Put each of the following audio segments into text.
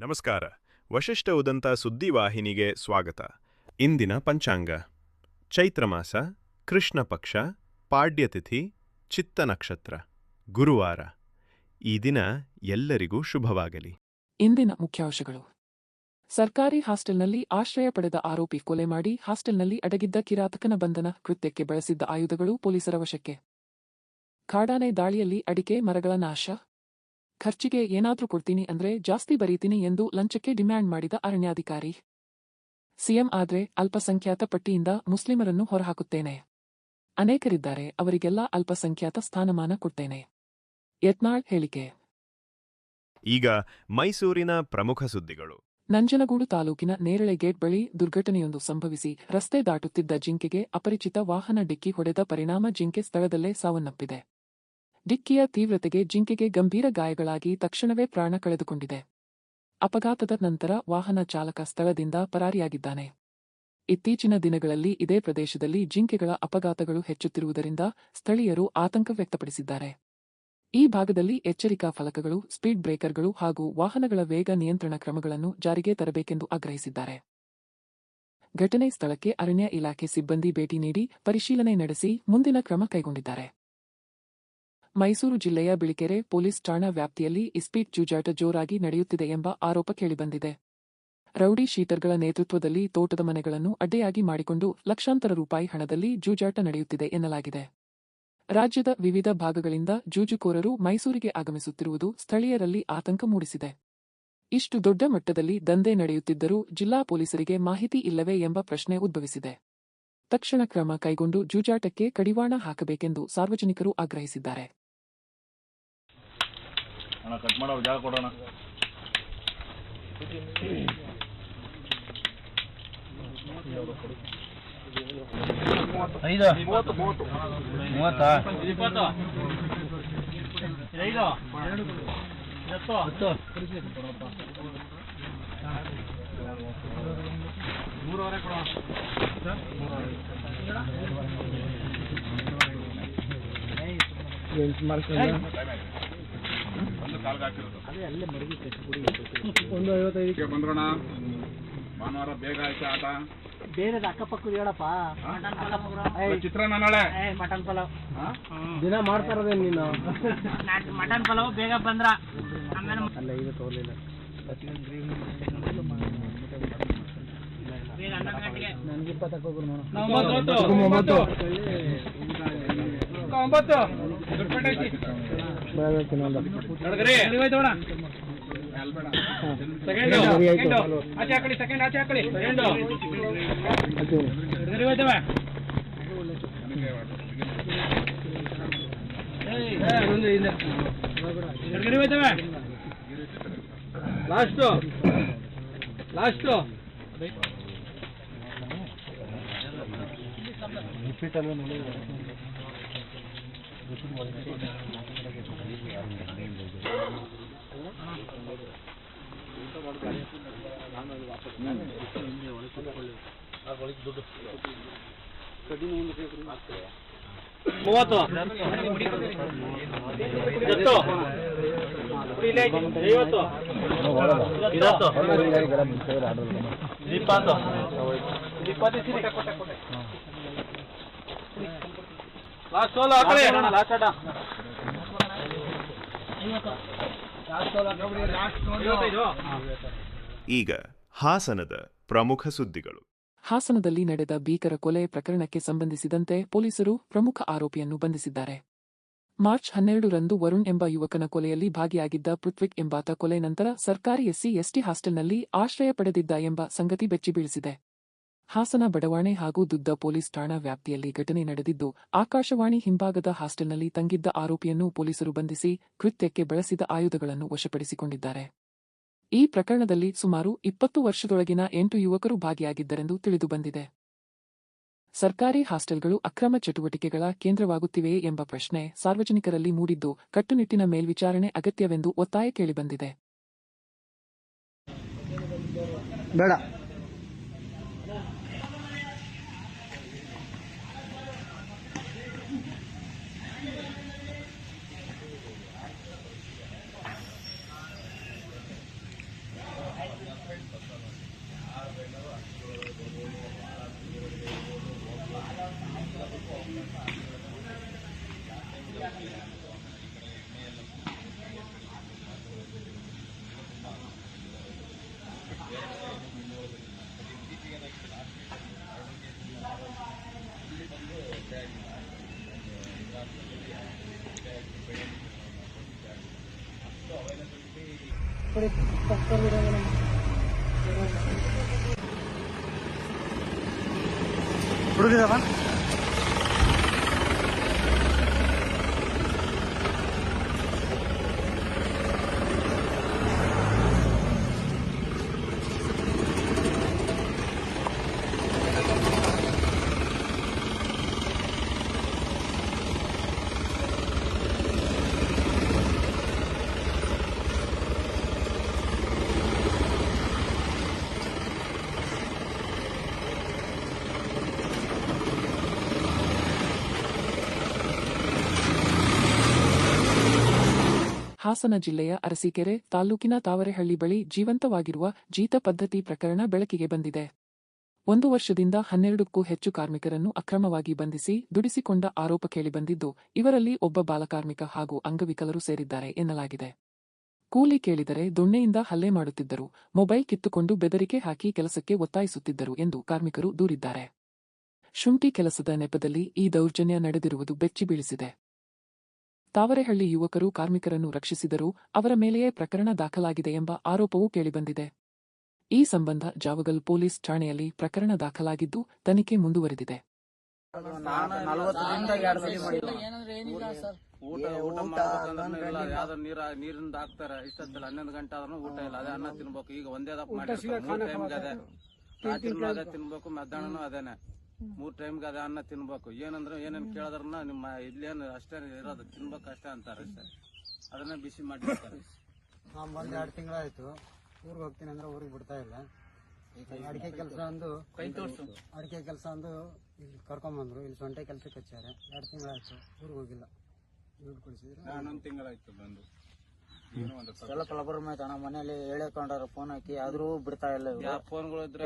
ನಮಸ್ಕಾರ. ವಶಿಷ್ಠ ಉದಂತ ಸುದ್ದಿವಾಹಿನಿಗೆ ಸ್ವಾಗತ. ಇಂದಿನ ಪಂಚಾಂಗ: ಚೈತ್ರ ಮಾಸ, ಕೃಷ್ಣ ಪಕ್ಷ, ಪಾಡ್ಯತಿಥಿ, ಚಿತ್ತ ನಕ್ಷತ್ರ, ಗುರುವಾರ. ಈ ದಿನ ಎಲ್ಲರಿಗೂ ಶುಭವಾಗಲಿ. ಇಂದಿನ ಮುಖ್ಯಾಂಶಗಳು: ಸರ್ಕಾರಿ ಹಾಸ್ಟೆಲ್ನಲ್ಲಿ ಆಶ್ರಯ ಪಡೆದ ಆರೋಪಿ ಕೊಲೆ ಮಾಡಿ ಹಾಸ್ಟೆಲ್ನಲ್ಲಿ ಅಡಗಿದ್ದ ಕಿರಾತಕನ ಬಂಧನ. ಕೃತ್ಯಕ್ಕೆ ಬಳಸಿದ್ದ ಆಯುಧಗಳು ಪೊಲೀಸರ ವಶಕ್ಕೆ. ಕಾಡಾನೆ ದಾಳಿಯಲ್ಲಿ ಅಡಿಕೆ ಮರಗಳ ನಾಶ. ಖರ್ಚಿಗೆ ಏನಾದ್ರೂ ಕೊಡ್ತೀನಿ ಅಂದ್ರೆ ಜಾಸ್ತಿ ಬರೀತೀನಿ ಎಂದು ಲಂಚಕ್ಕೆ ಡಿಮ್ಯಾಂಡ್ ಮಾಡಿದ ಅರಣ್ಯಾಧಿಕಾರಿ. ಸಿಎಂ ಆದ್ರೆ ಅಲ್ಪಸಂಖ್ಯಾತ ಪಟ್ಟಿಯಿಂದ ಮುಸ್ಲಿಮರನ್ನು ಹೊರಹಾಕುತ್ತೇನೆ. ಅನೇಕರಿದ್ದಾರೆ, ಅವರಿಗೆಲ್ಲ ಅಲ್ಪಸಂಖ್ಯಾತ ಸ್ಥಾನಮಾನ ಕೊಡ್ತೇನೆ. ಯತ್ನಾಳ್ ಹೇಳಿಕೆ. ಈಗ ಮೈಸೂರಿನ ಪ್ರಮುಖ ಸುದ್ದಿಗಳು. ನಂಜನಗೂಡು ತಾಲೂಕಿನ ನೇರಳೆ ಗೇಟ್ ಬಳಿ ದುರ್ಘಟನೆಯೊಂದು ಸಂಭವಿಸಿ ರಸ್ತೆ ದಾಟುತ್ತಿದ್ದ ಜಿಂಕೆಗೆ ಅಪರಿಚಿತ ವಾಹನ ಡಿಕ್ಕಿ ಹೊಡೆದ ಪರಿಣಾಮ ಜಿಂಕೆ ಸ್ಥಳದಲ್ಲೇ ಸಾವನ್ನಪ್ಪಿದೆ. ಡಿಕ್ಕಿಯ ತೀವ್ರತೆಗೆ ಜಿಂಕೆಗೆ ಗಂಭೀರ ಗಾಯಗಳಾಗಿ ತಕ್ಷಣವೇ ಪ್ರಾಣ ಕಳೆದುಕೊಂಡಿದೆ. ಅಪಘಾತದ ನಂತರ ವಾಹನ ಚಾಲಕ ಸ್ಥಳದಿಂದ ಪರಾರಿಯಾಗಿದ್ದಾನೆ. ಇತ್ತೀಚಿನ ದಿನಗಳಲ್ಲಿ ಇದೇ ಪ್ರದೇಶದಲ್ಲಿ ಜಿಂಕೆಗಳ ಅಪಘಾತಗಳು ಹೆಚ್ಚುತ್ತಿರುವುದರಿಂದ ಸ್ಥಳೀಯರು ಆತಂಕ ವ್ಯಕ್ತಪಡಿಸಿದ್ದಾರೆ. ಈ ಭಾಗದಲ್ಲಿ ಎಚ್ಚರಿಕಾ ಫಲಕಗಳು, ಸ್ಪೀಡ್ ಬ್ರೇಕರ್ಗಳು ಹಾಗೂ ವಾಹನಗಳ ವೇಗ ನಿಯಂತ್ರಣ ಕ್ರಮಗಳನ್ನು ಜಾರಿಗೆ ತರಬೇಕೆಂದು ಆಗ್ರಹಿಸಿದ್ದಾರೆ. ಘಟನೆ ಸ್ಥಳಕ್ಕೆ ಅರಣ್ಯ ಇಲಾಖೆ ಸಿಬ್ಬಂದಿ ಭೇಟಿ ನೀಡಿ ಪರಿಶೀಲನೆ ನಡೆಸಿ ಮುಂದಿನ ಕ್ರಮ ಕೈಗೊಂಡಿದ್ದಾರೆ. ಮೈಸೂರು ಜಿಲ್ಲೆಯ ಬಿಳಿಕೆರೆ ಪೊಲೀಸ್ ಠಾಣಾ ವ್ಯಾಪ್ತಿಯಲ್ಲಿ ಇಸ್ಪೀಟ್ ಜೂಜಾಟ ಜೋರಾಗಿ ನಡೆಯುತ್ತಿದೆ ಎಂಬ ಆರೋಪ ಕೇಳಿಬಂದಿದೆ. ರೌಡಿ ಶೀಟರ್ಗಳ ನೇತೃತ್ವದಲ್ಲಿ ತೋಟದ ಮನೆಗಳನ್ನು ಅಡ್ಡೆಯಾಗಿ ಮಾಡಿಕೊಂಡು ಲಕ್ಷಾಂತರ ರೂಪಾಯಿ ಹಣದಲ್ಲಿ ಜೂಜಾಟ ನಡೆಯುತ್ತಿದೆ ಎನ್ನಲಾಗಿದೆ. ರಾಜ್ಯದ ವಿವಿಧ ಭಾಗಗಳಿಂದ ಜೂಜುಕೋರರು ಮೈಸೂರಿಗೆ ಆಗಮಿಸುತ್ತಿರುವುದು ಸ್ಥಳೀಯರಲ್ಲಿ ಆತಂಕ ಮೂಡಿಸಿದೆ. ಇಷ್ಟು ದೊಡ್ಡ ಮಟ್ಟದಲ್ಲಿ ದಂಧೆ ನಡೆಯುತ್ತಿದ್ದರೂ ಜಿಲ್ಲಾ ಪೊಲೀಸರಿಗೆ ಮಾಹಿತಿ ಇಲ್ಲವೇ ಎಂಬ ಪ್ರಶ್ನೆ ಉದ್ಭವಿಸಿದೆ. ತಕ್ಷಣ ಕ್ರಮ ಕೈಗೊಂಡು ಜೂಜಾಟಕ್ಕೆ ಕಡಿವಾಣ ಹಾಕಬೇಕೆಂದು ಸಾರ್ವಜನಿಕರು ಆಗ್ರಹಿಸಿದ್ದಾರೆ. ಬಂದ್ರೋಣ ಭಾನುವಾರ ಬೇಗ ಆಯ್ತು ಆಟ. ಬೇರೆ ಅಕ್ಕಪಕ್ಕದ ಹೇಳಪ್ಪ. ಚಿತ್ರಾನ್ನ ನಾಳೆ ಮಟನ್ ಪಲಾವ್ ದಿನ ಮಾಡ್ತಾರದೇ ನೀನು. ಮಟನ್ ಪಲಾವ್ ಬೇಗ ಬಂದ್ರ ಆಮೇಲೆ ಅಲ್ಲ ಈಗ ತೋರ್ಲಿಲ್ಲ. ನನ್ಗೆ 20 ಹಾಕೋಗ್ರು ನೋಡು. 9 ಈಗ ಹಾಸನದ ಪ್ರಮುಖ ಸುದ್ದಿಗಳು. ಹಾಸನದಲ್ಲಿ ನಡೆದ ಭೀಕರ ಕೊಲೆ ಪ್ರಕರಣಕ್ಕೆ ಸಂಬಂಧಿಸಿದಂತೆ ಪೊಲೀಸರು ಪ್ರಮುಖ ಆರೋಪಿಯನ್ನು ಬಂಧಿಸಿದ್ದಾರೆ. ಮಾರ್ಚ್ 12ರಂದು ವರುಣ್ ಎಂಬ ಯುವಕನ ಕೊಲೆಯಲ್ಲಿ ಭಾಗಿಯಾಗಿದ್ದ ಪೃಥ್ವಿಕ್ ಎಂಬಾತ ಕೊಲೆ ನಂತರ ಸರ್ಕಾರಿ ಎಸ್ಸಿ/ಎಸ್ಟಿ ಹಾಸ್ಟೆಲ್ನಲ್ಲಿ ಆಶ್ರಯ ಪಡೆದಿದ್ದ ಎಂಬ ಸಂಗತಿ ಬೆಚ್ಚಿಬೀಳಿಸಿದೆ. ಹಾಸನ ಬಡಾವಣೆ ಹಾಗೂ ದುದ್ದ ಪೊಲೀಸ್ ಠಾಣಾ ವ್ಯಾಪ್ತಿಯಲ್ಲಿ ಘಟನೆ ನಡೆದಿದ್ದು, ಆಕಾಶವಾಣಿ ಹಿಂಭಾಗದ ಹಾಸ್ಟೆಲ್ನಲ್ಲಿ ತಂಗಿದ್ದ ಆರೋಪಿಯನ್ನು ಪೊಲೀಸರು ಬಂಧಿಸಿ ಕೃತ್ಯಕ್ಕೆ ಬಳಸಿದ ಆಯುಧಗಳನ್ನು ವಶಪಡಿಸಿಕೊಂಡಿದ್ದಾರೆ. ಈ ಪ್ರಕರಣದಲ್ಲಿ ಸುಮಾರು 20 ವರ್ಷದೊಳಗಿನ 8 ಯುವಕರು ಭಾಗಿಯಾಗಿದ್ದರೆಂದು ತಿಳಿದುಬಂದಿದೆ. ಸರ್ಕಾರಿ ಹಾಸ್ಟೆಲ್ಗಳು ಅಕ್ರಮ ಚಟುವಟಿಕೆಗಳ ಕೇಂದ್ರವಾಗುತ್ತಿವೆಯೇ ಎಂಬ ಪ್ರಶ್ನೆ ಸಾರ್ವಜನಿಕರಲ್ಲಿ ಮೂಡಿದ್ದು, ಕಟ್ಟುನಿಟ್ಟಿನ ಮೇಲ್ವಿಚಾರಣೆ ಅಗತ್ಯವೆಂದು ಒತ್ತಾಯ ಕೇಳಿಬಂದಿದೆ. ಬೇಡ ಕಡೆ ಪಕ್ಕದಲ್ಲಿರೋದು ನಮ್ಮ ಹುಡುಗಿದವ ಹಾಸನ ಜಿಲ್ಲೆಯ ಅರಸೀಕೆರೆ ತಾಲೂಕಿನ ತಾವರೆಹಳ್ಳಿ ಬಳಿ ಜೀವಂತವಾಗಿರುವ ಜೀತ ಪದ್ಧತಿ ಪ್ರಕರಣ ಬೆಳಕಿಗೆ ಬಂದಿದೆ. 1 ವರ್ಷದಿಂದ 12ಕ್ಕೂ ಹೆಚ್ಚು ಕಾರ್ಮಿಕರನ್ನು ಅಕ್ರಮವಾಗಿ ಬಂಧಿಸಿ ದುಡಿಸಿಕೊಂಡ ಆರೋಪ ಕೇಳಿಬಂದಿದ್ದು, ಇವರಲ್ಲಿ ಒಬ್ಬ ಬಾಲಕಾರ್ಮಿಕ ಹಾಗೂ ಅಂಗವಿಕಲರು ಸೇರಿದ್ದಾರೆ ಎನ್ನಲಾಗಿದೆ. ಕೂಲಿ ಕೇಳಿದರೆ ದೊಣ್ಣೆಯಿಂದ ಹಲ್ಲೆ ಮಾಡುತ್ತಿದ್ದರು, ಮೊಬೈಲ್ ಕಿತ್ತುಕೊಂಡು ಬೆದರಿಕೆ ಹಾಕಿ ಕೆಲಸಕ್ಕೆ ಒತ್ತಾಯಿಸುತ್ತಿದ್ದರು ಎಂದು ಕಾರ್ಮಿಕರು ದೂರಿದ್ದಾರೆ. ಶುಂಠಿ ಕೆಲಸದ ನೆಪದಲ್ಲಿ ಈ ದೌರ್ಜನ್ಯ ನಡೆದಿರುವುದು ಬೆಚ್ಚಿ ಬೀಳಿಸಿದೆ. ತಾವರೆಹಳ್ಳಿ ಯುವಕರು ಕಾರ್ಮಿಕರನ್ನು ರಕ್ಷಿಸಿದರೂ ಅವರ ಮೇಲೆಯೇ ಪ್ರಕರಣ ದಾಖಲಾಗಿದೆ ಎಂಬ ಆರೋಪವೂ ಕೇಳಿಬಂದಿದೆ. ಈ ಸಂಬಂಧ ಜಾವಗಲ್ ಪೊಲೀಸ್ ಠಾಣೆಯಲ್ಲಿ ಪ್ರಕರಣ ದಾಖಲಾಗಿದ್ದು ತನಿಖೆ ಮುಂದುವರೆದಿದೆ. ನೀರಿಂದ ಹಾಕ್ತಾರೆ. ಇಷ್ಟೊತ್ತಲ್ಲ 11 ಗಂಟೆ ಆದ್ರೂ ಊಟ ಇಲ್ಲ. ಅದೇ ಅನ್ನ ತಿನ್ಬೇಕು. ಈಗ ಒಂದೇ ದಪ್ಪ ಮಾಡಿರ್ತಾರೆ. ರಾತ್ರಿನೂ ಅದೇ ತಿನ್ಬೇಕು, ಮಧ್ಯಾಹ್ನನೂ ಅದೇನೆ. 3 ಟೈಮ್ಗೆ ಅದೇ ಅನ್ನ ತಿನ್ಬೇಕು. ಏನಂದ್ರೆ ಏನೇನ್ ಕೇಳಿದ್ರನ್ನ ನಿಮ್ಮ ಇಲ್ಲೇನು ಅಷ್ಟೇ ಇರೋದು, ತಿನ್ಬೇಕು ಅಷ್ಟೇ ಅಂತಾರೆ ಅಷ್ಟೇ. ಅದನ್ನ ಬಿಸಿ ಮಾಡಿರ್ತಾರೆ. ನಾನು ಬಂದು 2 ತಿಂಗಳಾಯ್ತು. ಊರಿಗೆ ಹೋಗ್ತೀನಿ ಅಂದ್ರೆ ಊರಿಗೆ ಬಿಡ್ತಾ ಇಲ್ಲ. ಅಡಿಕೆ ಕೆಲಸ ಅಂದು ಇಲ್ಲಿ ಕರ್ಕೊಂಬಂದ್ರು. ಇಲ್ಲಿ ಸೊಂಟೆ ಕೆಲಸಕ್ಕೆ ಹಚ್ಚಾರೆ. 2 ತಿಂಗಳಾಯ್ತು, ಊರಿಗೆ ಹೋಗಿಲ್ಲ. ದುಡ್ಡು ಕೊಡಿಸಿದ್ರೆ 11 ತಿಂಗಳಾಯ್ತು ಬಂದು. ಸ್ವಲ್ಪ ಲಬರ್ಮಾಯ್ತು ಅಣ್ಣ. ಮನೇಲಿ ಹೇಳ್ಕೊಂಡ್ರ ಫೋನ್ ಹಾಕಿ ಆದ್ರೂ ಬಿಡ್ತಾ ಇಲ್ಲ. ಫೋನ್ಗಳು ಇದ್ರೆ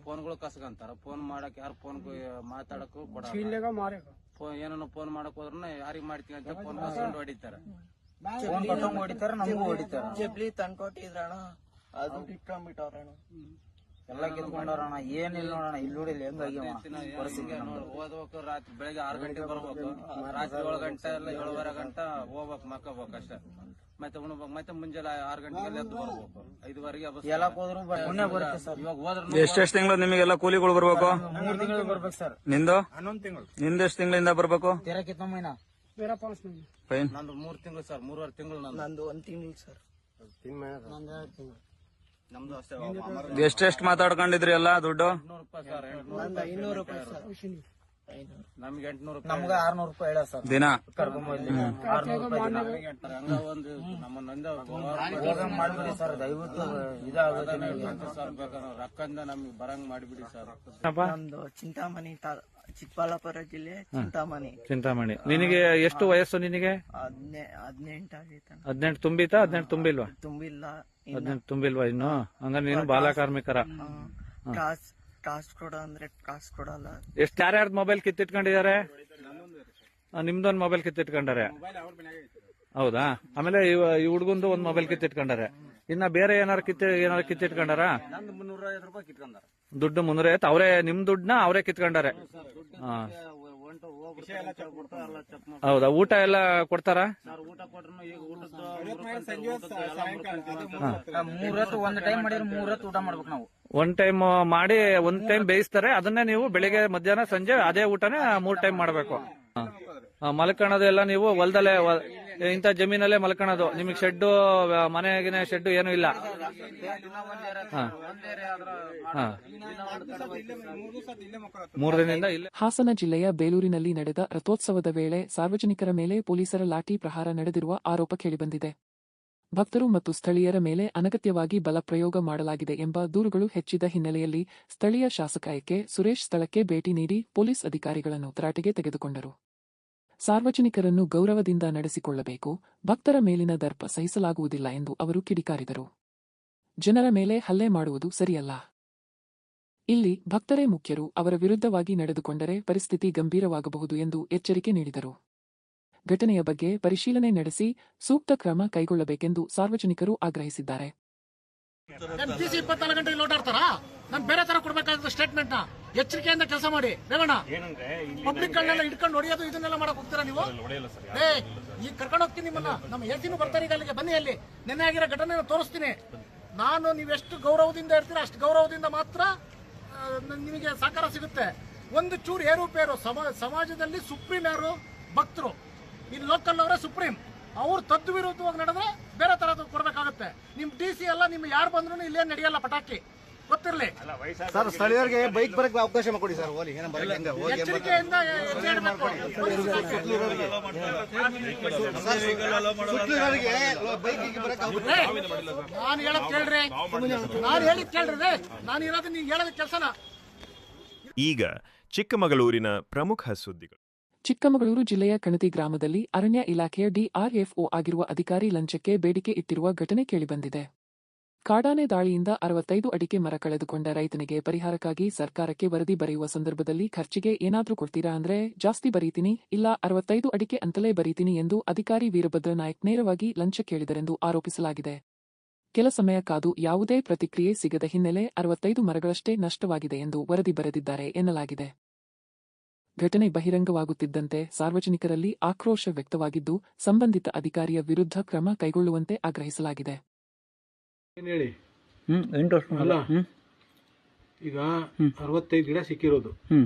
ಫೋನ್ಗಳು ಕಸ್ಕಂತಾರ. ಫೋನ್ ಮಾಡಕ್ ಯಾರು ಫೋನ್ ಮಾತಾಡಕ್ಕೂ ಏನೋ ಫೋನ್ ಮಾಡಕ್ ಹೋದ್ರ ಯಾರಿಗ್ ಮಾಡ್ತೀವಿ ಅಂತ ಫೋನ್ ಕಸ್ಕೊಂಡು ಹೊಡಿತಾರೆ. ಫೋನ್ ಕಟ್ಟಂಗ್ ಹೊಡಿತಾರೆ, ನಮಗೂ ಹೊಡಿತಾರೆ. ಜಬ್ಲಿ ತಂದ್ಕೊಟ್ಟಿದ್ರಣ, ಅದು ಇಟ್ಕೊಂಡ್ಬಿಟ್ಟವ್ರಣ. ಎಲ್ಲ ಕಿತ್ಕೊಂಡವ್ರಣ. ಏನಿಲ್ಲ ನೋಡೋಣ. ಇಲ್ಲಿ ನೋಡಿಲ್ಲ ಹೆಂಗಾಗಿ ಓದ್ಬೇಕು. ರಾತ್ರಿ ಬೆಳಿಗ್ಗೆ 6 ಗಂಟೆಗೆ ಬರ್ಬೇಕು. ರಾತ್ರಿ 7 ಗಂಟೆ ಎಲ್ಲ 7:30 ಗಂಟೆ ಹೋಗ್ಬೇಕು, ಮಕ್ಕೋಬೇಕು ಅಷ್ಟೇ. ಮತ್ತೆ ಉಣ್ಬೇಕು. ಮತ್ತೆ ಮುಂಜಾನೆ 6 ಗಂಟೆಗೆ ಎದ್ದು ಬರ್ಬೇಕು. 5:15ಗೆ ಎಲ್ಲಕ್ ಹೋದ್ರು ಪುಣ್ಯ ಬರುತ್ತೆ ಸರ್. ಇವಾಗ ಹೋದ್ರೆ ಎಷ್ಟೆಷ್ಟು ತಿಂಗಳು ನಿಮಗೆಲ್ಲ ಕೂಲಿಗಳು ಬರ್ಬೇಕು? 3 ತಿಂಗಳು ಬರ್ಬೇಕು ಸರ್. ನಿಂದು 11 ತಿಂಗಳು. ನಿಂದೆಷ್ಟು ತಿಂಗಳಿಂದ ಬರ್ಬೇಕು? ತೆರಕಿತ್ತಮ್ಮಯ್ಯನ ಫೈನ್. ನಂದು 3 ತಿಂಗಳು ಸರ್. 3.5 ತಿಂಗಳು ನಂದು 1 ತಿಂಗಳು ಸರ್. ನಂದು 2 ತಿಂಗಳು. ನಮ್ದು ಅಷ್ಟೇ. ಎಷ್ಟೆಷ್ಟು ಮಾತಾಡ್ಕೊಂಡಿದ್ರಿ ಎಲ್ಲ ದುಡ್ಡು? 800 ರೂಪಾಯಿ ಸರ್. 500 ರೂಪಾಯಿ ಸರ್. ನಮ್ಗೆ 800 ರೂಪಾಯಿ. ನಮ್ಗೆ 600 ರೂಪಾಯಿ ಹೇಳ ಸರ್. ದಿನ ಕರ್ಕೊಂಬಂದಿ 600 ರೂಪಾಯಿ ದಿನ. ಹಂಗ ಒಂದು ನಮ್ಮನ್ನೊಂದ ಮಾಡ್ಬಿಡಿ ಸರ್. ದಯವಿಟ್ಟು ಇದಾಗುತ್ತೆ ಸರ್. ಬೇಕಾದ್ರೆ ರೊಕ್ಕಂದ ನಮ್ಗೆ ಬರಂಗ್ ಮಾಡಿಬಿಡಿ ಸರ್. ನಮ್ದು ಚಿಂತಾಮಣಿ ಚಿಕ್ಕಬಳ್ಳಾಪುರ ಜಿಲ್ಲೆ ಚಿಂತಾಮಣಿ. ನಿನಗೆ ಎಷ್ಟು ವಯಸ್ಸು? ನಿನಗೆ 18 ಆಗೈತೆ. 18 ತುಂಬಿತಾ? 18 ತುಂಬಿಲ್ವಾ? ತುಂಬಿಲ್ಲ. 18 ತುಂಬಿಲ್ವಾ ಇನ್ನು? ಹಂಗಾರೆ ನೀನು ಬಾಲಕಾರ್ಮಿಕರ. ಕಾಸ್ಟ್ ಕೊಡ ಅಂದ್ರೆ ಕಾಸ್ಟ್ ಕೊಡಲ್ಲ. ಎಷ್ಟು ಯಾರ್ಯಾರ್ದು ಮೊಬೈಲ್ ಕಿತ್ತಿಟ್ಕೊಂಡಿದ್ದಾರೆ? ನಿಮ್ದೊಂದು ಮೊಬೈಲ್ ಕಿತ್ತಿಟ್ಕೊಂಡಾರೆ. ಹೌದಾ? ಆಮೇಲೆ ಈ ಹುಡುಗಂದು ಒಂದ್ ಮೊಬೈಲ್ ಕಿತ್ತಿಟ್ಕೊಂಡಾರೆ. ಇನ್ನ ಬೇರೆ ಏನಾರು ಕಿತ್ತಿಟ್ಕೊಂಡಾರ? ನಂದು 350 ರೂಪಾಯಿ ಕಿತ್ಕೊಂಡಾರ. ದುಡ್ಡು 350. ಅವರೇ ನಿಮ್ ದುಡ್ಡನ್ನ ಅವರೇ ಕಿತ್ಕೊಂಡಾರೆ. ಹೌದಾ? ಊಟ ಎಲ್ಲ ಕೊಡ್ತಾರ? ಊಟ ಕೊಟ್ರು ಈಗ ಊಟದ 3 ಹೊತ್ತು ಒಂದ್ ಟೈಮ್ ಮಾಡಿದ್ರೆ 3 ಹೊತ್ತು ಊಟ ಮಾಡ್ಬೇಕು ನಾವು. 1 ಟೈಮ್ ಮಾಡಿ 1 ಟೈಮ್ ಬೇಯಿಸ್ತಾರೆ. ಅದನ್ನೇ ನೀವು ಬೆಳಿಗ್ಗೆ ಮಧ್ಯಾಹ್ನ ಸಂಜೆ ಅದೇ ಊಟನೇ 3 ಟೈಮ್ ಮಾಡ್ಬೇಕು. ಮಲ್ಕೊಳ್ಳೋದು ಎಲ್ಲ ನೀವು ಹೊಲದಲ್ಲೇ ಇಂಥ ಜಮೀನಲ್ಲೇ ಮಲ್ಕೊಳ್ಳೋದು. ನಿಮಗೆ ಶೆಡ್ಡು ಮನೆಗಿನ ಶೆಡ್ಡು ಏನು ಇಲ್ಲ. ಹಾ 3 ದಿನದಿಂದ ಇಲ್ಲ. ಹಾಸನ ಜಿಲ್ಲೆಯ ಬೇಲೂರಿನಲ್ಲಿ ನಡೆದ ರಥೋತ್ಸವದ ವೇಳೆ ಸಾರ್ವಜನಿಕರ ಮೇಲೆ ಪೊಲೀಸರ ಲಾಠಿ ಪ್ರಹಾರ ನಡೆದಿರುವ ಆರೋಪ ಕೇಳಿಬಂದಿದೆ. ಭಕ್ತರು ಮತ್ತು ಸ್ಥಳೀಯರ ಮೇಲೆ ಅನಗತ್ಯವಾಗಿ ಬಲಪ್ರಯೋಗ ಮಾಡಲಾಗಿದೆ ಎಂಬ ದೂರುಗಳು ಹೆಚ್ಚಿದ ಹಿನ್ನೆಲೆಯಲ್ಲಿ ಸ್ಥಳೀಯ ಶಾಸಕ ಎಕೆ ಸುರೇಶ್ ಸ್ಥಳಕ್ಕೆ ಭೇಟಿ ನೀಡಿ ಪೊಲೀಸ್ ಅಧಿಕಾರಿಗಳನ್ನು ತರಾಟೆಗೆ ತೆಗೆದುಕೊಂಡರು. ಸಾರ್ವಜನಿಕರನ್ನು ಗೌರವದಿಂದ ನಡೆಸಿಕೊಳ್ಳಬೇಕು, ಭಕ್ತರ ಮೇಲಿನ ದರ್ಪ ಸಹಿಸಲಾಗುವುದಿಲ್ಲ ಎಂದು ಅವರು ಕಿಡಿಕಾರಿದರು. ಜನರ ಮೇಲೆ ಹಲ್ಲೆ ಮಾಡುವುದು ಸರಿಯಲ್ಲ. ಇಲ್ಲಿ ಭಕ್ತರೇ ಮುಖ್ಯರು. ಅವರ ವಿರುದ್ಧವಾಗಿ ನಡೆದುಕೊಂಡರೆ ಪರಿಸ್ಥಿತಿ ಗಂಭೀರವಾಗಬಹುದು ಎಂದು ಎಚ್ಚರಿಕೆ ನೀಡಿದರು. ಘಟನೆಯ ಬಗ್ಗೆ ಪರಿಶೀಲನೆ ನಡೆಸಿ ಸೂಕ್ತ ಕ್ರಮ ಕೈಗೊಳ್ಳಬೇಕೆಂದು ಸಾರ್ವಜನಿಕರು ಆಗ್ರಹಿಸಿದ್ದಾರೆ. 24 ಗಂಟೆ ಓಡಾಡ್ತಾರ. ನಾನು ಬೇರೆ ತರ ಕೊಡ್ಬೇಕಾದ ಸ್ಟೇಟ್ಮೆಂಟ್ ನ ಎಚ್ಚರಿಕೆಯಿಂದ ಕೆಲಸ ಮಾಡಿ. ರೇವಣ್ಣ, ಪಬ್ಲಿಕ್ ಗಳನ್ನೆಲ್ಲ ಹಿಡ್ಕೊಂಡು ಹೊಡೆಯೋದು ಇದನ್ನೆಲ್ಲ ಮಾಡಕ್ ಹೋಗ್ತೀರಾ ನೀವು? ಈಗ ಕರ್ಕೊಂಡು ಹೋಗ್ತೀನಿ ನಿಮ್ಮನ್ನ. ನಮ್ಮ ಎಸಿನೂ ಬರ್ತಾರೆ ಈಗ ಅಲ್ಲಿಗೆ, ಬನ್ನಿ. ಅಲ್ಲಿ ನೆನ್ನೆ ಆಗಿರೋ ಘಟನೆ ತೋರಿಸ್ತೀನಿ. ನಾನು ನೀವೆಷ್ಟು ಗೌರವದಿಂದ ಇರ್ತೀರ ಅಷ್ಟು ಗೌರವದಿಂದ ಮಾತ್ರ ನಿಮಗೆ ಸಹಕಾರ ಸಿಗುತ್ತೆ. ಒಂದು ಚೂರು ಏರುಪೇರು ಸಮಾಜದಲ್ಲಿ ಸುಪ್ರೀಂ ಯಾರು? ಭಕ್ತರು. ಇಲ್ಲಿ ಲೋಕಲ್ ಅವರೇ ಸುಪ್ರೀಂ. ಅವ್ರು ತದ್ದು ವಿರುದ್ಧವಾಗಿ ನಡೆದ್ರೆ ಬೇರೆ ತರ ಕೊಡ್ಬೇಕಾಗುತ್ತೆ. ನಿಮ್ DC ಎಲ್ಲ ನಿಮ್ಗೆ ಯಾರು ಬಂದ್ರು ಇಲ್ಲೇನು ನಡೆಯಲ್ಲ, ಪಟಾಕಿ ಗೊತ್ತಿರಲಿ. ಸರ್, ಸ್ಥಳೀಯರಿಗೆ ಬೈಕ್ ಬರಕ್ಕೆ ಅವಕಾಶ ಮಾಡಿಕೊಡಿ ಸರ್. ಎಚ್ಚರಿಕೆಯಿಂದ ನಾನು ಹೇಳದ್ ಕೇಳ್ರಿ, ನಾನು ಇರೋದು ನೀವು ಹೇಳೋದ ಕೆಲಸನ. ಈಗ ಚಿಕ್ಕಮಗಳೂರಿನ ಪ್ರಮುಖ ಸುದ್ದಿಗಳು. ಚಿಕ್ಕಮಗಳೂರು ಜಿಲ್ಲೆಯ ಕಣತಿ ಗ್ರಾಮದಲ್ಲಿ ಅರಣ್ಯ ಇಲಾಖೆಯ DRFO ಆಗಿರುವ ಅಧಿಕಾರಿ ಲಂಚಕ್ಕೆ ಬೇಡಿಕೆ ಇಟ್ಟಿರುವ ಘಟನೆ ಕೇಳಿಬಂದಿದೆ. ಕಾಡಾನೆ ದಾಳಿಯಿಂದ 65 ಅಡಿಕೆ ಮರ ಕಳೆದುಕೊಂಡ ರೈತನಿಗೆ ಪರಿಹಾರಕ್ಕಾಗಿ ಸರ್ಕಾರಕ್ಕೆ ವರದಿ ಬರೆಯುವ ಸಂದರ್ಭದಲ್ಲಿ ಖರ್ಚಿಗೆ ಏನಾದ್ರೂ ಕೊಡ್ತೀರಾ ಅಂದ್ರೆ ಜಾಸ್ತಿ ಬರೀತೀನಿ, ಇಲ್ಲ 65 ಅಡಿಕೆ ಅಂತಲೇ ಬರೀತೀನಿ ಎಂದು ಅಧಿಕಾರಿ ವೀರಭದ್ರ ನಾಯಕ್ ನೇರವಾಗಿ ಲಂಚ ಕೇಳಿದರೆಂದು ಆರೋಪಿಸಲಾಗಿದೆ. ಕೆಲ ಸಮಯ ಕಾದು ಯಾವುದೇ ಪ್ರತಿಕ್ರಿಯೆ ಸಿಗದ ಹಿನ್ನೆಲೆ 65 ಮರಗಳಷ್ಟೇ ನಷ್ಟವಾಗಿದೆ ಎಂದು ವರದಿ ಬರೆದಿದ್ದಾರೆ ಎನ್ನಲಾಗಿದೆ. ಘಟನೆ ಬಹಿರಂಗವಾಗುತ್ತಿದ್ದಂತೆ ಸಾರ್ವಜನಿಕರಲ್ಲಿ ಆಕ್ರೋಶ ವ್ಯಕ್ತವಾಗಿದ್ದು, ಸಂಬಂಧಿತ ಅಧಿಕಾರಿಯ ವಿರುದ್ಧ ಕ್ರಮ ಕೈಗೊಳ್ಳುವಂತೆ ಆಗ್ರಹಿಸಲಾಗಿದೆ. ಅಲ್ಲ, ಈಗ 65 ಗಿಡ ಸಿಕ್ಕಿರೋದು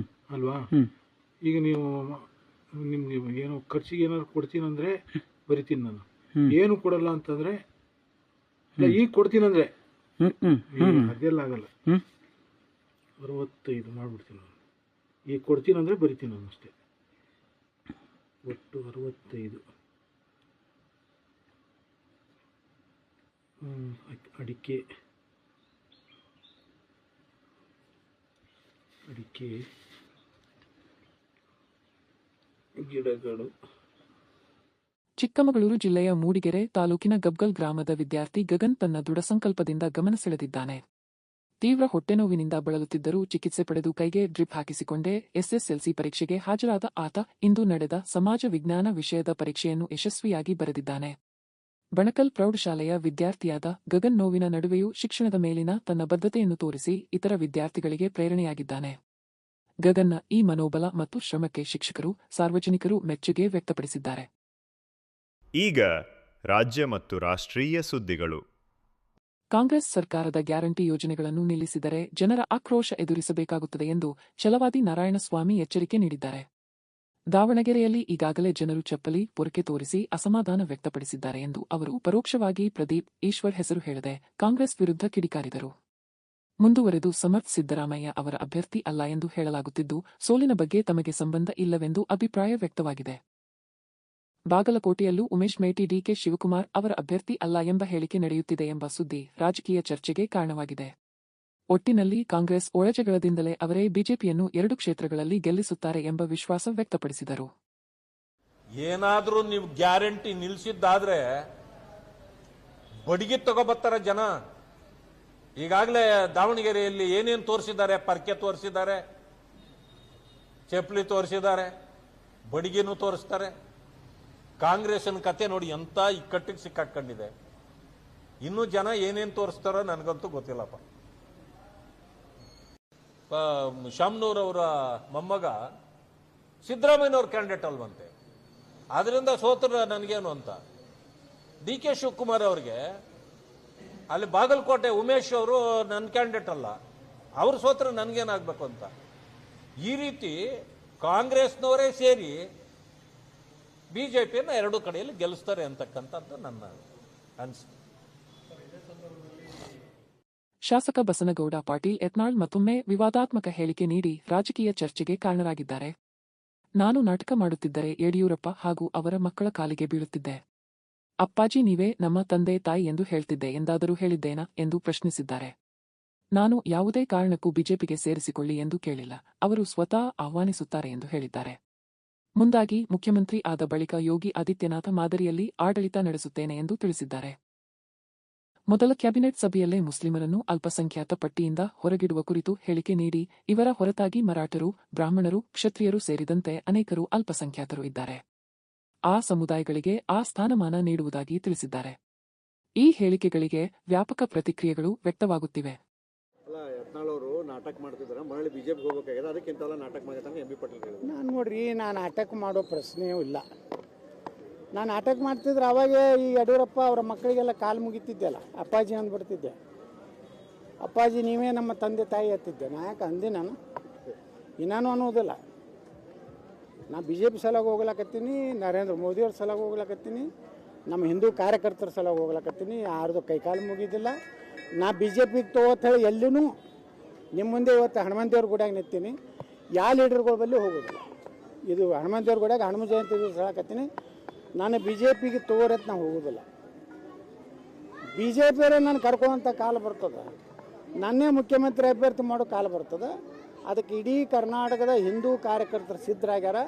ಅಲ್ವಾ? ಈಗ ನೀವು ನಿಮ್ಗೆ ಏನು ಖರ್ಚಿಗೆ ಏನಾದ್ರು ಕೊಡ್ತೀನಂದ್ರೆ ಬರಿತೀನಿ ನಾನು. ಏನು ಕೊಡಲ್ಲ ಅಂತಂದ್ರೆ ಈಗ ಕೊಡ್ತೀನಂದ್ರೆ ಅದೆಲ್ಲ ಆಗಲ್ಲ. 65 ಮಾಡ್ಬಿಡ್ತೀನಿ ನಾನು. ಈಗ ಕೊಡ್ತೀನಂದ್ರೆ ಬರಿತೀನಿ ನಾನು ಅಷ್ಟೇ. ಒಟ್ಟು 65 ಅಡಿಕೆ ಗಿಡಗಳು. ಚಿಕ್ಕಮಗಳೂರು ಜಿಲ್ಲೆಯ ಮೂಡಿಗೆರೆ ತಾಲೂಕಿನ ಗಬ್ಗಲ್ ಗ್ರಾಮದ ವಿದ್ಯಾರ್ಥಿ ಗಗನ್ ತನ್ನ ದೃಢ ಸಂಕಲ್ಪದಿಂದ ಗಮನ ಸೆಳೆದಿದ್ದಾನೆ. ತೀವ್ರ ಹೊಟ್ಟೆನೋವಿನಿಂದ ಬಳಲುತ್ತಿದ್ದರೂ ಚಿಕಿತ್ಸೆ ಪಡೆದು ಕೈಗೆ ಡ್ರಿಪ್ ಹಾಕಿಸಿಕೊಂಡೇ SSLC ಪರೀಕ್ಷೆಗೆ ಹಾಜರಾದ ಆತ ಇಂದು ನಡೆದ ಸಮಾಜ ವಿಜ್ಞಾನ ವಿಷಯದ ಪರೀಕ್ಷೆಯನ್ನು ಯಶಸ್ವಿಯಾಗಿ ಬರೆದಿದ್ದಾನೆ. ಬಣಕಲ್ ಪ್ರೌಢಶಾಲೆಯ ವಿದ್ಯಾರ್ಥಿಯಾದ ಗಗನ್ ನೋವಿನ ನಡುವೆಯೂ ಶಿಕ್ಷಣದ ಮೇಲಿನ ತನ್ನ ಬದ್ಧತೆಯನ್ನು ತೋರಿಸಿ ಇತರ ವಿದ್ಯಾರ್ಥಿಗಳಿಗೆ ಪ್ರೇರಣೆಯಾಗಿದ್ದಾನೆ. ಗಗನ್ನ ಈ ಮನೋಬಲ ಮತ್ತು ಶ್ರಮಕ್ಕೆ ಶಿಕ್ಷಕರು, ಸಾರ್ವಜನಿಕರು ಮೆಚ್ಚುಗೆ ವ್ಯಕ್ತಪಡಿಸಿದ್ದಾರೆ. ಈಗ ರಾಜ್ಯ ಮತ್ತು ರಾಷ್ಟ್ರೀಯ ಸುದ್ದಿಗಳು. ಕಾಂಗ್ರೆಸ್ ಸರ್ಕಾರದ ಗ್ಯಾರಂಟಿ ಯೋಜನೆಗಳನ್ನು ನಿಲ್ಲಿಸಿದರೆ ಜನರ ಆಕ್ರೋಶ ಎದುರಿಸಬೇಕಾಗುತ್ತದೆ ಎಂದು ಛಲವಾದಿ ನಾರಾಯಣಸ್ವಾಮಿ ಎಚ್ಚರಿಕೆ ನೀಡಿದ್ದಾರೆ. ದಾವಣಗೆರೆಯಲ್ಲಿ ಈಗಾಗಲೇ ಜನರು ಚಪ್ಪಲಿ ಪೊರಕೆ ತೋರಿಸಿ ಅಸಮಾಧಾನ ವ್ಯಕ್ತಪಡಿಸಿದ್ದಾರೆ ಎಂದು ಅವರು ಪರೋಕ್ಷವಾಗಿ ಪ್ರದೀಪ್ ಈಶ್ವರ್ ಹೆಸರು ಹೇಳದೆ ಕಾಂಗ್ರೆಸ್ ವಿರುದ್ಧ ಕಿಡಿಕಾರಿದರು. ಮುಂದುವರೆದು ಸಮರ್ಥ್ ಸಿದ್ದರಾಮಯ್ಯ ಅವರ ಅಭ್ಯರ್ಥಿ ಅಲ್ಲ ಎಂದು ಹೇಳಲಾಗುತ್ತಿದ್ದು, ಸೋಲಿನ ಬಗ್ಗೆ ತಮಗೆ ಸಂಬಂಧ ಇಲ್ಲವೆಂದು ಅಭಿಪ್ರಾಯ ವ್ಯಕ್ತವಾಗಿದೆ. ಬಾಗಲಕೋಟೆಯಲ್ಲೂ ಉಮೇಶ್ ಮೇಟಿ DK ಶಿವಕುಮಾರ್ ಅವರ ಅಭ್ಯರ್ಥಿ ಅಲ್ಲ ಎಂಬ ಹೇಳಿಕೆ ನಡೆಯುತ್ತಿದೆ ಎಂಬ ಸುದ್ದಿ ರಾಜಕೀಯ ಚರ್ಚೆಗೆ ಕಾರಣವಾಗಿದೆ. ಒಟ್ಟಿನಲ್ಲಿ ಕಾಂಗ್ರೆಸ್ ಒಳಜಗಳದಿಂದಲೇ ಅವರೇ ಬಿಜೆಪಿಯನ್ನು 2 ಕ್ಷೇತ್ರಗಳಲ್ಲಿ ಗೆಲ್ಲಿಸುತ್ತಾರೆ ಎಂಬ ವಿಶ್ವಾಸ ವ್ಯಕ್ತಪಡಿಸಿದರು. ಏನಾದ್ರೂ ನೀವು ಗ್ಯಾರಂಟಿ ನಿಲ್ಸಿದ್ದಾದ್ರೆ ಬಡಿಗೆ ತಗೋಬರ್ತಾರೆ ಜನ. ಈಗಾಗಲೇ ದಾವಣಗೆರೆಯಲ್ಲಿ ಏನೇನು ತೋರಿಸಿದ್ದಾರೆ, ಪರ್ಕೆ ತೋರಿಸಿದ್ದಾರೆ, ಚಪ್ಪಲಿ ತೋರಿಸಿದ್ದಾರೆ, ಬಡಿಗೆನೂ ತೋರಿಸ್ತಾರೆ. ಕಾಂಗ್ರೆಸ್ನ ಕತೆ ನೋಡಿ ಎಂತ ಇಕ್ಕಟ್ಟಿಗೆ ಸಿಕ್ಕಾಕೊಂಡಿದೆ. ಇನ್ನೂ ಜನ ಏನೇನು ತೋರಿಸ್ತಾರೋ ನನಗಂತೂ ಗೊತ್ತಿಲ್ಲಪ್ಪ. ಶಾಮನೂರ್ ಅವರ ಮೊಮ್ಮಗ ಸಿದ್ದರಾಮಯ್ಯನವ್ರ ಕ್ಯಾಂಡಿಡೇಟ್ ಅಲ್ವಂತೆ, ಆದ್ರಿಂದ ಸೋತ್ರ ನನಗೇನು ಅಂತ. DK ಶಿವಕುಮಾರ್ ಅವ್ರಿಗೆ ಅಲ್ಲಿ ಬಾಗಲಕೋಟೆ ಉಮೇಶ್ ಅವರು ನನ್ನ ಕ್ಯಾಂಡಿಡೇಟ್ ಅಲ್ಲ, ಅವ್ರು ಸೋತ್ರ ನನಗೇನಾಗಬೇಕು ಅಂತ. ಈ ರೀತಿ ಕಾಂಗ್ರೆಸ್ನವರೇ ಸೇರಿ ಬಿಜೆಪಿಯನ್ನು 2 ಕಡೆಯಲ್ಲಿ ಗೆಲ್ಲಿಸ್ತಾರೆ ಅಂತಕ್ಕಂಥದ್ದು ನನ್ನ ಅನಿಸಿಕೆ. ಶಾಸಕ ಬಸನಗೌಡ ಪಾಟೀಲ್ ಯತ್ನಾಳ್ ಮತ್ತೊಮ್ಮೆ ವಿವಾದಾತ್ಮಕ ಹೇಳಿಕೆ ನೀಡಿ ರಾಜಕೀಯ ಚರ್ಚೆಗೆ ಕಾರಣರಾಗಿದ್ದಾರೆ. ನಾನು ನಾಟಕ ಮಾಡುತ್ತಿದ್ದರೆ ಯಡಿಯೂರಪ್ಪ ಹಾಗೂ ಅವರ ಮಕ್ಕಳ ಕಾಲಿಗೆ ಬೀಳುತ್ತಿದ್ದೆ. ಅಪ್ಪಾಜಿ ನೀವೇ ನಮ್ಮ ತಂದೆ ತಾಯಿ ಎಂದು ಹೇಳ್ತಿದ್ದೆ ಎಂದಾದರೂ ಹೇಳಿದ್ದೇನಾ ಎಂದು ಪ್ರಶ್ನಿಸಿದ್ದಾರೆ. ನಾನು ಯಾವುದೇ ಕಾರಣಕ್ಕೂ ಬಿಜೆಪಿಗೆ ಸೇರಿಸಿಕೊಳ್ಳಿ ಎಂದು ಕೇಳಿಲ್ಲ, ಅವರು ಸ್ವತಃ ಆಹ್ವಾನಿಸುತ್ತಾರೆ ಎಂದು ಹೇಳಿದ್ದಾರೆ. ಮುಂದಾಗಿ ಮುಖ್ಯಮಂತ್ರಿ ಆದ ಬಳಿಕ ಯೋಗಿ ಆದಿತ್ಯನಾಥ ಮಾದರಿಯಲ್ಲಿ ಆಡಳಿತ ನಡೆಸುತ್ತೇನೆ ಎಂದು ತಿಳಿಸಿದ್ದಾರೆ. ಮೊದಲ ಕ್ಯಾಬಿನೆಟ್ ಸಭೆಯಲ್ಲೇ ಮುಸ್ಲಿಮರನ್ನು ಅಲ್ಪಸಂಖ್ಯಾತ ಪಟ್ಟಿಯಿಂದ ಹೊರಗಿಡುವ ಕುರಿತು ಹೇಳಿಕೆ ನೀಡಿ, ಇವರ ಹೊರತಾಗಿ ಮರಾಠರು, ಬ್ರಾಹ್ಮಣರು, ಕ್ಷತ್ರಿಯರು ಸೇರಿದಂತೆ ಅನೇಕರು ಅಲ್ಪಸಂಖ್ಯಾತರು ಇದ್ದಾರೆ. ಆ ಸಮುದಾಯಗಳಿಗೆ ಆ ಸ್ಥಾನಮಾನ ನೀಡುವುದಾಗಿ ತಿಳಿಸಿದ್ದಾರೆ. ಈ ಹೇಳಿಕೆಗಳಿಗೆ ವ್ಯಾಪಕ ಪ್ರತಿಕ್ರಿಯೆಗಳು ವ್ಯಕ್ತವಾಗುತ್ತಿವೆ. ಯತ್ನಾಳ್ ಅವರು ನಾಟಕ ಮಾಡ್ತಿದ್ದಾರೆ, ಮರಳಿ ಬಿಜೆಪಿ ಹೋಗಬೇಕಾಗಿದೆ, ಅದಕ್ಕಿಂತ ನಾಟಕ ಮಾಡಿದಂಗೆ MB ಪಾಟೀಲ್ ಹೇಳಿದ್ರು. ನಾನು ನೋಡ್ರಿ, ನಾನು ನಾಟಕ ಮಾಡೋ ಪ್ರಶ್ನೆಯೂ ಇಲ್ಲ. ನಾನು ನಾಟಕ ಮಾಡ್ತಿದ್ರೆ ಅವಾಗೇ ಈ ಯಡಿಯೂರಪ್ಪ ಅವರ ಮಕ್ಕಳಿಗೆಲ್ಲ ಕಾಲು ಮುಗಿತಿದ್ದೆಲ್ಲ, ಅಪ್ಪಾಜಿ ಅಂದ್ಬಿಡ್ತಿದ್ದೆ. ಅಪ್ಪಾಜಿ ನೀವೇ ನಮ್ಮ ತಂದೆ ತಾಯಿ ಹತ್ತಿದ್ದೆ. ನಾ ಯಾಕೆ ಅಂದೆ ನಾನು ಇನ್ನೂ ಅನ್ನೋದಿಲ್ಲ. ನಾ BJP ಸಲುವಾಗಿ ಹೋಗ್ಲಕತ್ತೀನಿ, ನರೇಂದ್ರ ಮೋದಿಯವ್ರ ಸಲುವಾಗಿ ಹೋಗ್ಲಕತ್ತೀನಿ, ನಮ್ಮ ಹಿಂದೂ ಕಾರ್ಯಕರ್ತರ ಸಲುವಾಗಿ ಹೋಗ್ಲಕತ್ತೀನಿ. ಯಾರ್ದು ಕೈಕಾಲು ಮುಗಿದಿಲ್ಲ. ನಾ BJPಗೆ ತಗೋತ ಹೇಳಿ ಎಲ್ಲಿನೂ ನಿಮ್ಮ ಮುಂದೆ ಇವತ್ತು ಹನುಮಂತೇವ್ರ ಗುಡಿಯಾಗ ನಿಂತೀನಿ. ಯಾವ ಲೀಡರ್ಗಳ ಬಳಿ ಹೋಗೋದಿಲ್ಲ. ಇದು ಹನುಮಂತೇವ್ರ ಗುಡಿಯಾಗ ಹನುಮ ಜಯಂತಿ ದಿವಸ ಹೇಳಕತ್ತೀನಿ, ನಾನು BJPಗೆ ತಗೋರತ್ ನಾವು ಹೋಗೋದಿಲ್ಲ. BJPಯವರೇ ನಾನು ಕರ್ಕೊಳ್ಳೋಂಥ ಕಾಲ ಬರ್ತದೆ, ನನ್ನೇ ಮುಖ್ಯಮಂತ್ರಿ ಅಭ್ಯರ್ಥಿ ಮಾಡೋ ಕಾಲ ಬರ್ತದೆ. ಅದಕ್ಕೆ ಇಡೀ ಕರ್ನಾಟಕದ ಹಿಂದೂ ಕಾರ್ಯಕರ್ತರು ಸಿದ್ಧರಾಗ್ಯಾರ.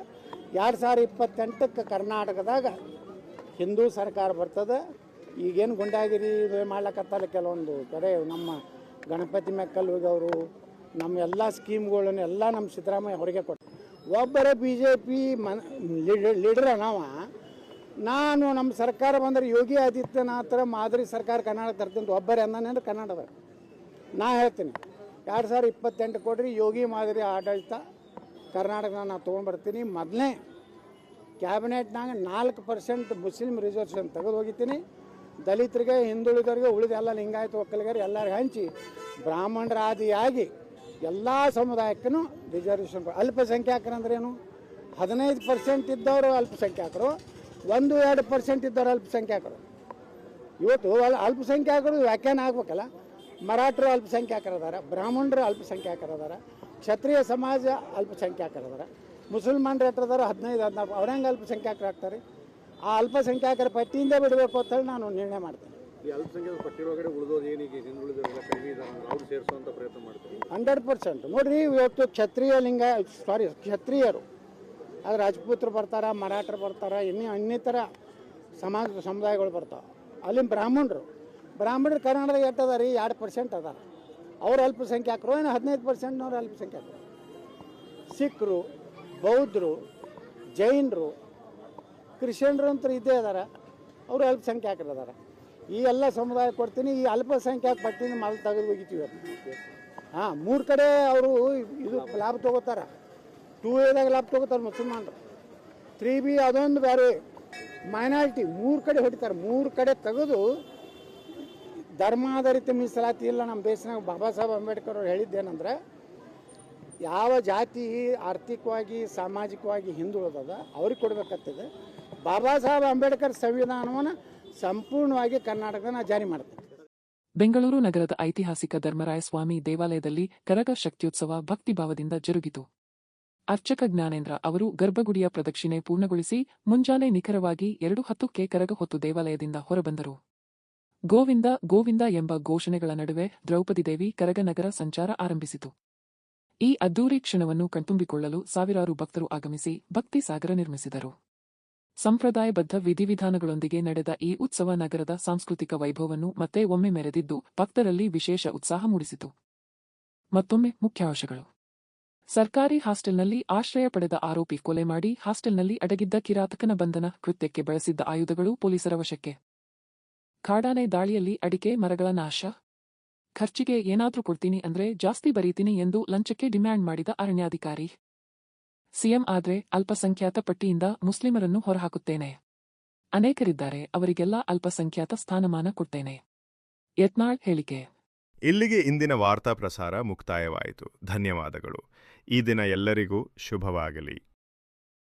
2028ಕ್ಕೆ ಕರ್ನಾಟಕದಾಗ ಹಿಂದೂ ಸರ್ಕಾರ ಬರ್ತದೆ. ಈಗೇನು ಗುಂಡಾಗಿರಿ ಮಾಡ್ಲಕತ್ತಲ್ಲ ಕೆಲವೊಂದು ಕಡೆ, ನಮ್ಮ ಗಣಪತಿ ಮೆಕ್ಕಲ್ ಹೋಗವರು ನಮ್ಮ ಎಲ್ಲ ಸ್ಕೀಮ್ಗಳನ್ನು ಎಲ್ಲ ನಮ್ಮ ಸಿದ್ದರಾಮಯ್ಯ ಹೊರಗೆ ಕೊಟ್ಟು ಒಬ್ಬರೇ BJP ಲೀಡರ್ ನಾನು ನಮ್ಮ ಸರ್ಕಾರ ಬಂದರೆ ಯೋಗಿ ಆದಿತ್ಯನಾಥರ ಮಾದರಿ ಸರ್ಕಾರ ಕರ್ನಾಟಕ ತರ್ತೀನಿ ಒಬ್ಬರೇ ಅಂದಾನೇನು ಕರ್ನಾಟಕದಾಗ. ನಾ ಹೇಳ್ತೀನಿ 2028 ಕೊಡ್ರಿ, ಯೋಗಿ ಮಾದರಿ ಆಡಳಿತ ಕರ್ನಾಟಕನ ನಾನು ತೊಗೊಂಡ್ಬರ್ತೀನಿ. ಮೊದಲನೇ ಕ್ಯಾಬಿನೆಟ್ನಾಗ 4% ಮುಸ್ಲಿಂ ರಿಸರ್ವೇಷನ್ ತೆಗೆದು ಹೋಗಿದ್ದೀನಿ. ದಲಿತರಿಗೆ, ಹಿಂದುಳಿದರಿಗೆ, ಉಳಿದ ಎಲ್ಲ ಲಿಂಗಾಯತ ಒಕ್ಕಲಿಗರು ಎಲ್ಲರಿಗೆ ಹಂಚಿ ಬ್ರಾಹ್ಮಣರ ಆದಿಯಾಗಿ ಎಲ್ಲ ಸಮುದಾಯಕ್ಕೂ ರಿಸರ್ವೇಷನ್. ಅಲ್ಪಸಂಖ್ಯಾತರಂದ್ರೇನು? 15% ಇದ್ದವರು ಅಲ್ಪಸಂಖ್ಯಾತರು, 1-2% ಇದ್ದವರು ಅಲ್ಪಸಂಖ್ಯಾತರು. ಇವತ್ತು ಅಲ್ಪಸಂಖ್ಯಾತರು ವ್ಯಾಖ್ಯಾನ ಆಗ್ಬೇಕಲ್ಲ. ಮರಾಠರು ಅಲ್ಪಸಂಖ್ಯಾತರದಾರ, ಬ್ರಾಹ್ಮಣರು ಅಲ್ಪಸಂಖ್ಯಾತರದಾರ, ಕ್ಷತ್ರಿಯ ಸಮಾಜ ಅಲ್ಪಸಂಖ್ಯಾತರದಾರ, ಮುಸಲ್ಮಾನರು ಎಟ್ಟದಾರ 15-14, ಅವ್ರ ಹೆಂಗೆ ಅಲ್ಪಸಂಖ್ಯಾತರಾಗ್ತಾರೆ? ಆ ಅಲ್ಪಸಂಖ್ಯಾತರ ಪಟ್ಟಿಯಿಂದ ಬಿಡಬೇಕು ಅಂತ ಹೇಳಿ ನಾನು ನಿರ್ಣಯ ಮಾಡ್ತೇನೆ. ಈ ಅಲ್ಪಸಂಖ್ಯಾತ ಪಟ್ಟಿ ಒಳಗಡೆ ಉಳಿದೋದು ಏನಿಗೆ ಹಿಂದುಳಿದವರೆಲ್ಲ ಕಡಿಮೆ ಇದ್ದಾರೆ, ಅವ್ರು ಸೇರಿಸುವಂಥ ಪ್ರಯತ್ನ ಮಾಡ್ತೀವಿ. 100% ನೋಡ್ರಿ. ಇವತ್ತು ಕ್ಷತ್ರಿಯರು ಅದು ರಾಜಪೂತರು ಬರ್ತಾರ, ಮರಾಠರು ಬರ್ತಾರ, ಇನ್ನಿತರ ಸಮುದಾಯಗಳು ಬರ್ತಾವೆ. ಅಲ್ಲಿ ಬ್ರಾಹ್ಮಣರು ಕರ್ನಾಟಕದಾಗ ಎಟ್ಟದಾರಿ 2% ಅದಾರ. ಅವ್ರು ಅಲ್ಪಸಂಖ್ಯಾತರು. ಏನು 15%ನವ್ರು ಅಲ್ಪಸಂಖ್ಯಾತರು. ಸಿಖ್ರು, ಬೌದ್ಧರು, ಜೈನರು, ಕ್ರಿಶ್ಚಿಯನ್ರು ಅಂತ ಇದ್ದೇ ಅದಾರ, ಅವರು ಅಲ್ಪಸಂಖ್ಯಾತರು ಅದಾರ. ಈ ಎಲ್ಲ ಸಮುದಾಯ ಕೊಡ್ತೀನಿ. ಈ ಅಲ್ಪಸಂಖ್ಯಾತ ಪಟ್ಟಿಯಿಂದ ಮಾಲ್ ತೆಗೆದು ಹೋಗಿತೀವಿ. 3 ಕಡೆ ಅವರು ಇದು ಲಾಭ ತೊಗೋತಾರ. 2Aದಾಗ ಲಾಭ ತೊಗೋತಾರೆ ಮುಸಲ್ಮಾನರು. 3B ಅದೊಂದು ಬೇರೆ ಮೈನಾರಿಟಿ. 3 ಕಡೆ ಹೊಡಿತಾರೆ. 3 ಕಡೆ ತೆಗೆದು ಧರ್ಮಾಧಾರಿತ ಮೀಸಲಾತಿ ಇಲ್ಲ ನಮ್ಮ ದೇಶನಾಗ. ಬಾಬಾ ಸಾಹೇಬ್ ಅಂಬೇಡ್ಕರ್ ಅವ್ರು ಹೇಳಿದ್ದೇನೆಂದ್ರೆ, ಯಾವ ಜಾತಿ ಆರ್ಥಿಕವಾಗಿ ಸಾಮಾಜಿಕವಾಗಿ ಹಿಂದುಳಿದದ ಅವ್ರಿಗೆ ಕೊಡಬೇಕಾಗ್ತದೆ. ಬಾಬಾ ಸಾಹೇಬ್ ಅಂಬೇಡ್ಕರ್ ಸಂವಿಧಾನವನ್ನು ಸಂಪೂರ್ಣವಾಗಿ ಕರ್ನಾಟಕದ ಜಾರಿ ಮಾಡ್ತೇವೆ. ಬೆಂಗಳೂರು ನಗರದ ಐತಿಹಾಸಿಕ ಧರ್ಮರಾಯ ಸ್ವಾಮಿ ದೇವಾಲಯದಲ್ಲಿ ಕರಗ ಶಕ್ತ್ಯೋತ್ಸವ ಭಕ್ತಿಭಾವದಿಂದ ಜರುಗಿತು. ಅರ್ಚಕ ಜ್ಞಾನೇಂದ್ರ ಅವರು ಗರ್ಭಗುಡಿಯ ಪ್ರದಕ್ಷಿಣೆ ಪೂರ್ಣಗೊಳಿಸಿ ಮುಂಜಾನೆ ನಿಖರವಾಗಿ 2:10ಕ್ಕೆ ಕರಗ ಹೊತ್ತು ದೇವಾಲಯದಿಂದ ಹೊರಬಂದರು. ಗೋವಿಂದ ಗೋವಿಂದ ಎಂಬ ಘೋಷಣೆಗಳ ನಡುವೆ ದ್ರೌಪದಿ ದೇವಿ ಕರಗ ನಗರ ಸಂಚಾರ ಆರಂಭಿಸಿತು. ಈ ಅದ್ದೂರಿ ಕ್ಷಣವನ್ನು ಕಣ್ತುಂಬಿಕೊಳ್ಳಲು ಸಾವಿರಾರು ಭಕ್ತರು ಆಗಮಿಸಿ ಭಕ್ತಿ ಸಾಗರ ನಿರ್ಮಿಸಿದರು. ಸಂಪ್ರದಾಯಬದ್ಧ ವಿಧಿವಿಧಾನಗಳೊಂದಿಗೆ ನಡೆದ ಈ ಉತ್ಸವ ನಗರದ ಸಾಂಸ್ಕೃತಿಕ ವೈಭವವನ್ನು ಮತ್ತೆ ಒಮ್ಮೆ ಮೆರೆದಿದ್ದು ಭಕ್ತರಲ್ಲಿ ವಿಶೇಷ ಉತ್ಸಾಹ ಮೂಡಿಸಿತು. ಮತ್ತೊಮ್ಮೆ ಮುಖ್ಯಾಂಶಗಳು. ಸರ್ಕಾರಿ ಹಾಸ್ಟೆಲ್ನಲ್ಲಿ ಆಶ್ರಯ ಪಡೆದ ಆರೋಪಿ ಕೊಲೆ ಮಾಡಿ ಹಾಸ್ಟೆಲ್ನಲ್ಲಿ ಅಡಗಿದ್ದ ಕಿರಾತಕನ ಬಂಧನ. ಕೃತ್ಯಕ್ಕೆ ಬಳಸಿದ್ದ ಆಯುಧಗಳು ಪೊಲೀಸರ ವಶಕ್ಕೆ. ಕಾಡಾನೆ ದಾಳಿಯಲ್ಲಿ ಅಡಿಕೆ ಮರಗಳ ನಾಶ. ಖರ್ಚಿಗೆ ಏನಾದ್ರೂ ಕೊಡ್ತೀನಿ ಅಂದ್ರೆ ಜಾಸ್ತಿ ಬರೀತೀನಿ ಎಂದು ಲಂಚಕ್ಕೆ ಡಿಮ್ಯಾಂಡ್ ಮಾಡಿದ ಅರಣ್ಯಾಧಿಕಾರಿ. ಸಿಎಂ ಆದ್ರೆ ಅಲ್ಪಸಂಖ್ಯಾತ ಪಟ್ಟಿಯಿಂದ ಮುಸ್ಲಿಮರನ್ನು ಹೊರಹಾಕುತ್ತೇನೆ. ಅನೇಕರಿದ್ದಾರೆ, ಅವರಿಗೆಲ್ಲ ಅಲ್ಪಸಂಖ್ಯಾತ ಸ್ಥಾನಮಾನ ಕೊಡ್ತೇನೆ. ಯತ್ನಾಳ್ ಹೇಳಿಕೆ. ಇಲ್ಲಿಗೆ ಇಂದಿನ ವಾರ್ತಾ ಪ್ರಸಾರ ಮುಕ್ತಾಯವಾಯಿತು. ಧನ್ಯವಾದಗಳು. ಈ ದಿನ ಎಲ್ಲರಿಗೂ ಶುಭವಾಗಲಿ.